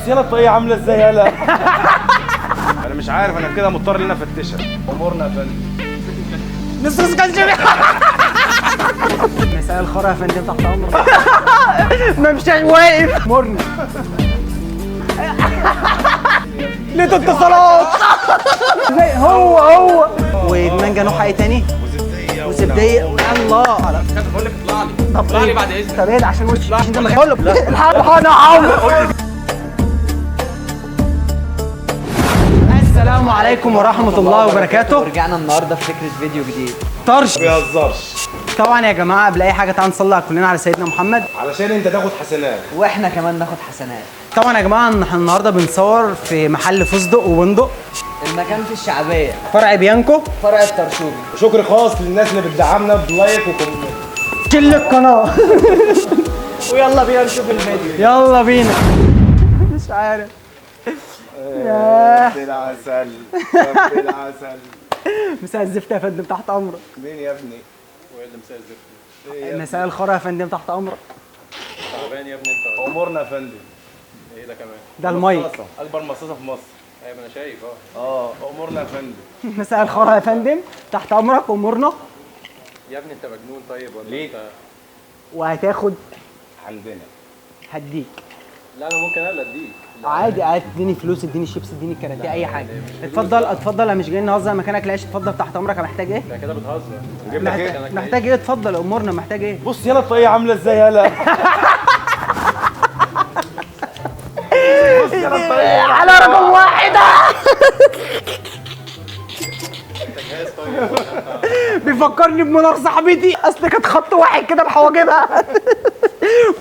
بص يلا الطاقية عاملة ازاي يلا. انا مش عارف، انا كده مضطر ان انا افتشها. امورنا يا فندم. مستر اسكندريه. مساء الخير يا فندم، تحت امرك. ما مش واقف مرني. ليه اتصالات. زي هو والمانجا نوعها ايه تاني؟ وزبديه. الله بقول لك اطلع لي، طب اطلع لي بعد اذنك. طب ايه عشان وشي عشان ده مكان. الحق انا عمرو. السلام عليكم ورحمة الله وبركاته. ورجعنا النهارده في فكرة فيديو جديد. طرش. ما بيهزرش. طبعا يا جماعة قبل أي حاجة تعالوا نصلي كلنا على سيدنا محمد علشان انت تاخد حسنات واحنا كمان ناخد حسنات. طبعا يا جماعة احنا النهارده بنصور في محل فستق وبندق، المكان في الشعبية، فرع بيانكو، فرع الطرشوبي. وشكر خاص للناس اللي بتدعمنا بلايك وكومنت. كل القناة. ويلا بينا نشوف الفيديو. يلا بينا. مش عارف. رب العسل رب العسل. مساء الزفت يا فندم، تحت أمرك. مين يا ابني؟ وايه اللي مساء الزفت؟ مساء الخير يا فندم، تحت أمرك. تعبان يا ابني انت. امورنا يا فندم. ايه ده كمان؟ ده المايك. اكبر مصاصه في مصر. ايوه انا شايف امورنا يا فندم. مساء الخير يا فندم، تحت أمرك أمورنا. يا ابني انت مجنون طيب ولا ليه؟ انت؟ وهتاخد عندنا. هديك لا انا ممكن انا اديك. عادي اديني فلوس، اديني شيبس، اديني كاراتيه، اي حاجه. اتفضل انا مش جايين نهزر، مكانك العيش. اتفضل تحت امرك. محتاج ايه؟ انت كده بتهزر. نجيب لك ايه؟ محتاج ايه؟ اتفضل امورنا. محتاج ايه؟ بص يلا الطاقية عاملة ازاي يلا. بص يلا الطاقية على رقم واحد. بيفكرني بمنار صاحبتي، اصل كانت خط واحد كده بحواجبها.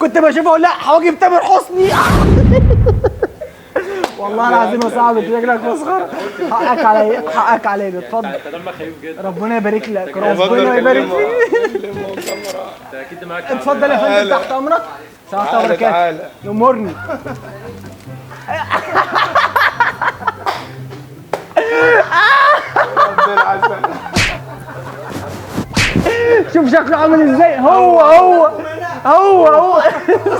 كنت بشوفها اقول لا حواجب تامر حسني. والله العظيم يا صاحبي شكلك مسخره. حقك عليا، حقك علينا. اتفضل. انت دمك خفيف جدا. ربنا يبارك لك، ربنا يبارك فيك. انت اكيد معاك. اتفضل يا فندم، تحت امرك. تحت امرك. تعالى. امرني. رب العسل. شوف شكله عامل ازاي. هو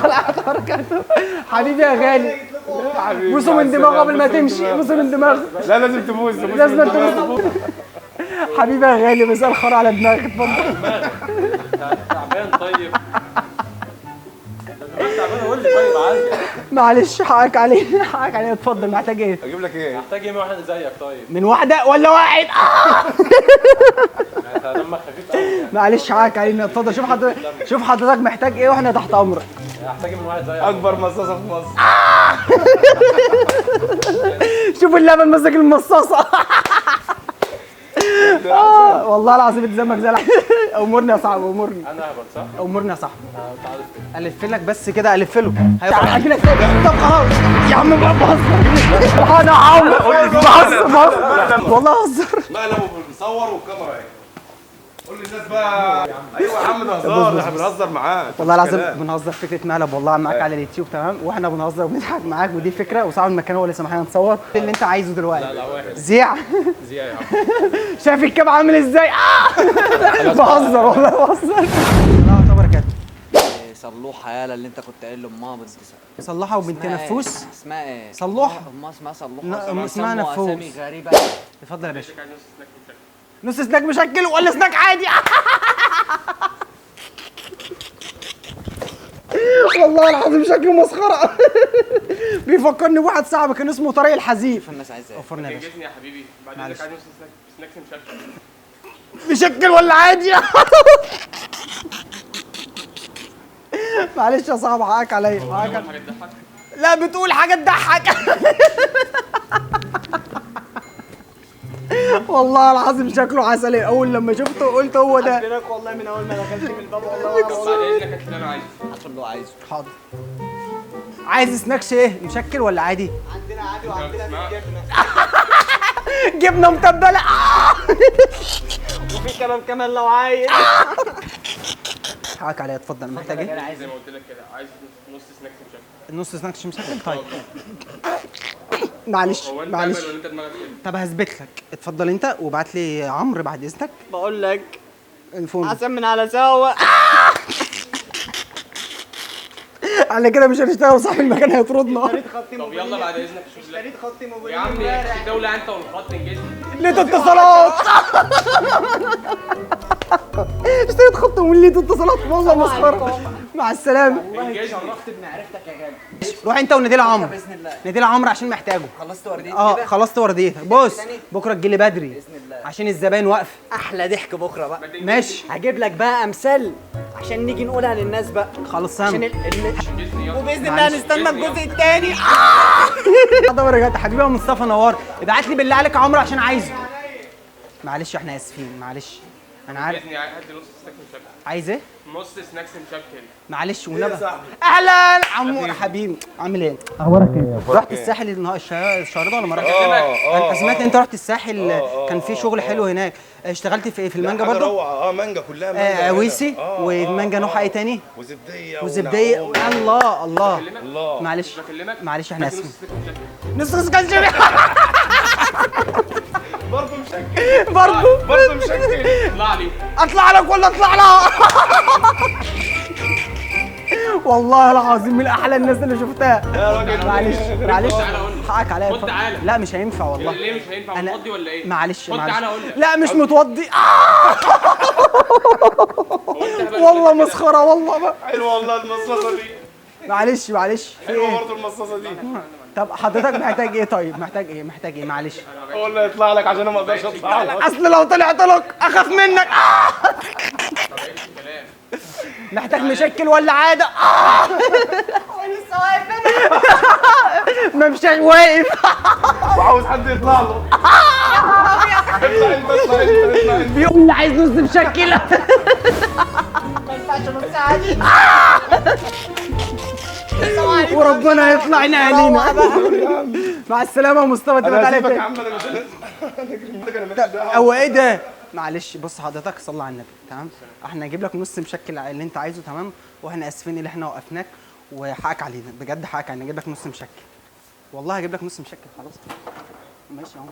طلعت حركاته. حبيبي يا غالي، بوسه من دماغه قبل ما تمشي. بوسه من دماغه. لا لازم تبوس. لازم تبوس. حبيبي يا غالي، مساء الخير على دماغك. اتفضل. تعبان طيب. انت تعبان قول لي طيب عادي. معلش حقك علينا، حقك علينا. اتفضل. محتاج ايه؟ اجيب لك ايه؟ محتاج ايه من واحد زيك طيب؟ من واحده ولا واحد؟ انت دمك خفيف قوي يعني. معلش حقك علينا. اتفضل. شوف حضرتك محتاج ايه واحنا تحت امرك. محتاج ايه من واحد زيك؟ اكبر مصاصه في مصر. شوف اللبن مسك المصاصه. والله العظيم بتزمك زي امورني يا صاحبي، امورني. انا هبل صح؟ امورني يا صاحبي. تعالى كده. الف لك بس كده، الف له. هاجي لك تاني. طب خلاص يا عم بقى بهزر. انا عمرو بهزر والله هزر. لا انا بنصور والكاميرا اهي. قول للناس بقى. ايوه يا عم ده هزار، احنا بنهزر معاك. والله العظيم بنهزر. فكره مقلب والله معاك على اليوتيوب تمام، واحنا بنهزر وبنضحك معاك، ودي فكره. وصاحب المكان هو اللي سمحنا نصور اللي انت عايزه دلوقتي. لا واحد. زيع. زيا يا عم. شايف الكاب عامل ازاي؟ بهزر والله بهزر. الله وبركاته. صلوحة يالا اللي انت كنت قايل لامها بس. صلحها وبنت نفوس. اسمها ايه؟ صلوحة. امها اسمها صلوحة. لا، اسمها سموا نفوس. اسامي غريبة. اتفضل يا باشا. نص سناك مشكل ولا سناك عادي؟ والله العظيم شكله مسخره. بيفكرني بواحد صاحبي كان اسمه طارق الحزيف. الناس عايزة ايه؟ وفرنا يا باشا. يا حبيبي بعد اذنك عايز نص سناكس مشكل. مشكل ولا عادي؟ معلش يا صاحبي حقك عليا. حاجه تضحك. لا بتقول حاجه تضحك. والله العظيم شكله عسلي. اول لما شفته قلت هو ده. حبيناك والله من اول ما دخلت من الباب والله. بعد اذنك اللي انا عايزه. حصل اللي هو عايزه. حاضر. عايز سناكس ايه؟ مشكل ولا عادي؟ عندنا عادي وعندنا بالجبنة. جبنه متبله. وفي كمان لو عايز. حقك عليا. اتفضل. محتاج ايه؟ زي ما قلت لك كده عايز نص سناكس مشكل. النص سناكس مشكل. طيب معلش هو انت معلش. ولا انت دماغك كده؟ طب هثبت لك. اتفضل انت وابعت لي عمرو بعد اذنك. بقول لك الفون. عسل من على سوا. على كده مش هنشتغل وصاحب المكان هيطردنا. اشتريت خط طب موبيلين. يلا بعد اذنك شوف لك. اشتريت خط موبيلين يا عم امبارح. الدولة انت والخط انجزني. ليه اتصالات. اشتريت خط من ليه اتصالات والله مسخره. مع السلامه. انجزني. شرفت بمعرفتك يا غالي. روح انت ونادي عمرو. باذن الله. نادي عمرو عشان محتاجه. خلصت ورديتي كده؟ خلصت ورديتك. بص بكره تجيلي بدري باذن الله. عشان الزباين واقفه. احلى ضحك بكره بقى. ماشي هجيب لك بقى امثال عشان نيجي نقولها للناس بقى. خلاص عشان سامع. انجزني يلا. وباذن الله هنستنى الجزء الثاني. حضر رجعت حبيبي يا مصطفى نور. ابعت لي بالله عليك يا عمرو عشان عايزه. معلش احنا اسفين معلش. انا عارف. انجزني هدي نص سناك مشكل. عايز ايه؟ نص سناكس مشكل. معلش والنبي. اهلا عمور حبيبي عامل ايه؟ اخبارك ايه؟ رحت الساحل الشهر ده ولا ما رحتش؟ انا سمعت انت رحت الساحل كان في شغل حلو هناك. اشتغلت في ايه؟ في المانجا برضه؟ روعه مانجا كلها مانجا. ويسي ومانجا نوعها ايه تاني؟ وزبديه وزبديه. الله الله الله. معلش بكلمك. معلش احنا هدي اسفين. نص سناك مشكل. نص كان شبيه. برضه مشكل. برضه مشكل. اطلع لي. اطلع لك ولا اطلع لها؟ والله العظيم من احلى الناس اللي شفتها. يا راجل معلش معلش تعالى أقول لك. حقك عليا. خد تعالى. لا مش هينفع والله. ليه مش هينفع أنا- متوضي ولا ايه؟ معلش خد معلش تعالى اقول لك. لا مش متوضي. هو أنت هبل والله كده؟ مسخره والله بقى. حلوه والله المصاصه دي. معلش معلش في حلوه ايه؟ برضه المصاصه دي. طب حضرتك محتاج ايه طيب؟ محتاج ايه معلش؟ هو اللي يطلع لك عشان انا ما اقدرش اطلع لك. اصل لو طلعت لك اخاف منك. محتاج مشكل ولا عاده؟ لسه واقف ما مش واقف. وعاوز حد يطلع له. اطلع انت اطلع انت اطلع انت. بيقول لي عايز نص مشكله. ما ينفعش نص عادي. وربنا يطلع علينا. مع السلامه يا مصطفى. انا تبقى هسيبك عليك يا عم انا مش انا ماليش دعوه. هو ايه ده؟ معلش بص حضرتك صلي على النبي تمام. احنا هنجيب لك نص مشكل اللي انت عايزه تمام. واحنا اسفين اللي احنا وقفناك وحقك علينا بجد حقك علينا. نجيب لك نص مشكل والله هجيب لك نص مشكل خلاص. ماشي اهو.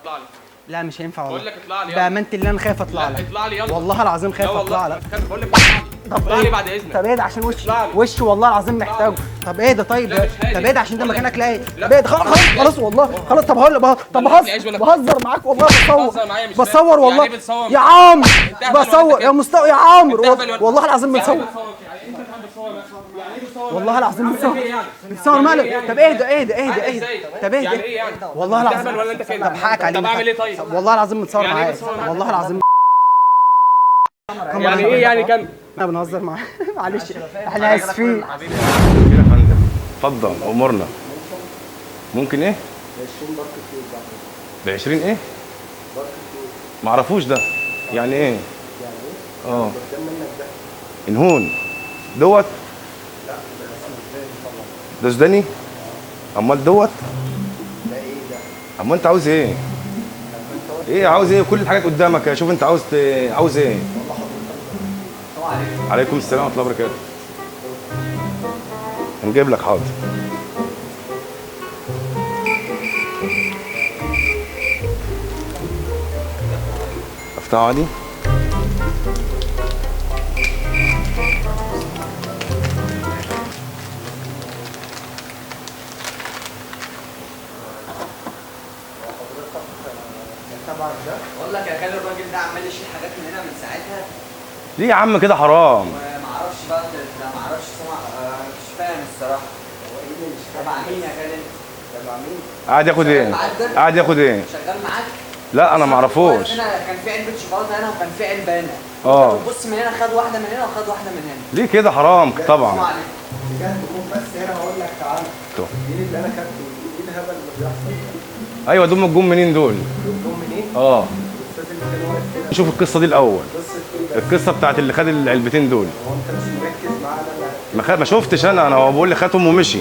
اطلع لي. لا مش هينفع والله. بقول لك اطلع لي يلا. بامانه الله انا خايف اطلع لا لك. اطلع لي يلا. والله العظيم خايف لا اطلع والله لك. بقول لك اطلع لي. اطلع لي بعد اذنك. طب ايه ده عشان اطلع لي. وش والله العظيم محتاجه. طب ايه ده طيب؟ لا، مش هاجي. طب ايه ده عشان ده بقول لك. مكانك لاقي. لا. طب ايه ده خلاص والله خلاص. طب هقول طب عيش ولا- بهزر معاك والله. بتهزر معايا مش فاهم. بصور يعني والله إيه بتصور؟ يا عمرو. أنت أهبل ولا بصور أنت يا كده؟ مصطفى يا عمرو أنت أهبل ولا- والله العظيم بتصور. يعني انت كمان بتصور بس. يعني ايه بتصور؟ والله العظيم بتصور. ايه يعني؟ بتصور يعني مالك. إيه يعني؟ طب ايه ده عادي ازاي؟ طب ايه يعني ده ايه يعني؟ والله أنت العظيم. أهبل ولا انت كده؟ طب حقك علينا. طب اعمل ايه طيب؟ طب والله العظيم متصور يعني إيه معاك. بتصور معاك؟ والله العظيم يعني ايه يعني كم؟ احنا بنهزر معاك. معلش احنا اسفين. يا فندم اتفضل امورنا. ممكن ايه؟ ب 20 ايه؟ ما اعرفوش ده. يعني ايه؟ اه انهون دوت. ده سوداني؟ امال دوت؟ امال انت عاوز ايه؟ ايه عاوز ايه؟ كل الحاجات قدامك. شوف انت عاوز ايه؟ عليكم السلام ورحمه الله وبركاته. هنجيب لك حاضر. افتحه عادي. بقول لك يا خالد الراجل ده عمال يشيل حاجات من هنا من ساعتها. ليه يا عم كده حرام؟ ما اعرفش بقى ده ما اعرفش سمع. مش فاهم الصراحه. هو ايه اللي مش تبع مين يا خالد؟ تبع مين؟ قاعد ياخد ايه؟ قاعد ياخد ايه؟ شغال معاك؟ لا انا ما اعرفوش. هنا كان في علبه شوكولاته هنا وكان في علبه هنا. اه. بص من هنا خد واحده من هنا وخد واحده من هنا. ليه كده حرام طبعا. اسمع عليك. بجد تكون بس هنا هقول لك تعالى. طب. ايه اللي انا خدته؟ ايه الهبل اللي بيحصل؟ ايوه دول الجم منين دول؟ جم منين؟ اه الاستاذ اللي كان واقف كده شوف القصه دي الاول. قصه ايه بس؟ القصه بتاعت اللي خد العلبتين دول. هو انت مش مركز معانا؟ ما شفتش انا هو بقول لي خدهم ومشي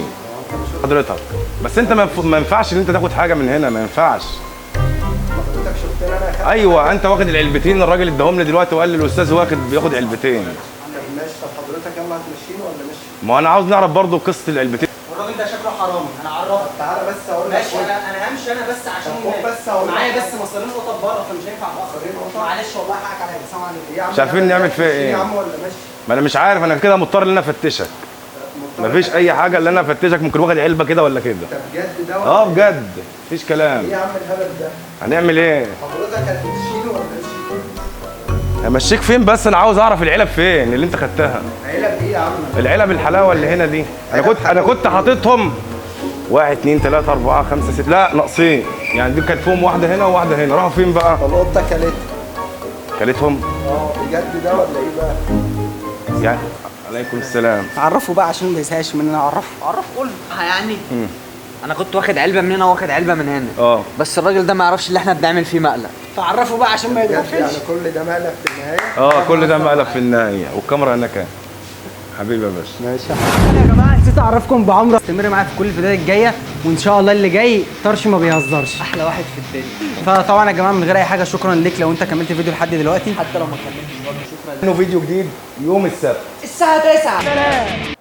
حضرتك. بس انت ما ينفعش ان انت تاخد حاجه من هنا. ما ينفعش. حضرتك شفتني انا خدت. ايوه انت واخد العلبتين. الراجل اداهم لي دلوقتي وقال لي الاستاذ بياخد علبتين. طب ماشي. طب حضرتك يلا هتمشيني ولا مشي؟ ما انا عاوز نعرف برضو قصه العلبتين. الراجل ده شكله حرامي، انا عرفت. تعالى بس اقول لك. ماشي انا همشي انا بس عشان طب بس هقول لك. معايا بس مصارين قطط بره فمش هينفع اتاخر. معلش والله حقك عليا. السلام عليكم. مش عارفين نعمل فيها ايه يا عم ولا ماشي؟ ما انا مش عارف، انا كده مضطر ان انا افتشك. مفيش اي حاجه اللي انا افتشك، ممكن واخد علبه كده ولا كده. انت بجد ده اه بجد مفيش كلام. ايه يا عم الهبل ده؟ هنعمل ايه؟ حضرتك هتمشيله ولا تمشي؟ همشيك فين بس؟ انا عاوز اعرف العلب فين اللي انت خدتها. علب ايه يا عم؟ العلب الحلاوه اللي هنا دي انا كنت حاططهم 1 2 3 4 5 6 لا ناقصين، يعني دي كانت فيهم واحده هنا وواحده هنا، راحوا فين بقى؟ القطه كلتها. كلتهم؟ بجد ده ولا ايه بقى؟ يعني عليكم السلام. عرفوا بقى عشان ما يزهقش مننا. عرف قول يعني انا كنت واخد علبه من هنا واخد علبه من هنا. بس الراجل ده ما يعرفش اللي احنا بنعمل فيه مقلب. فعرفوا بقى عشان ما بجد يدخلش. يعني كل ده مقلب في النهايه؟ كل ده مقلب في النهايه، والكاميرا هناك اهي. حبيبي يا باشا. ماشي. انا يا جماعه نسيت اعرفكم بعمره. استمر معايا في كل الفيديوهات الجايه وان شاء الله اللي جاي طرش ما بيهزرش. احلى واحد في الدنيا. فطبعا يا جماعه من غير اي حاجه شكرا ليك لو انت كملت الفيديو لحد دلوقتي. حتى لو ما كملتش برضه شكرا. انه فيديو جديد يوم السبت الساعه 9. سلام.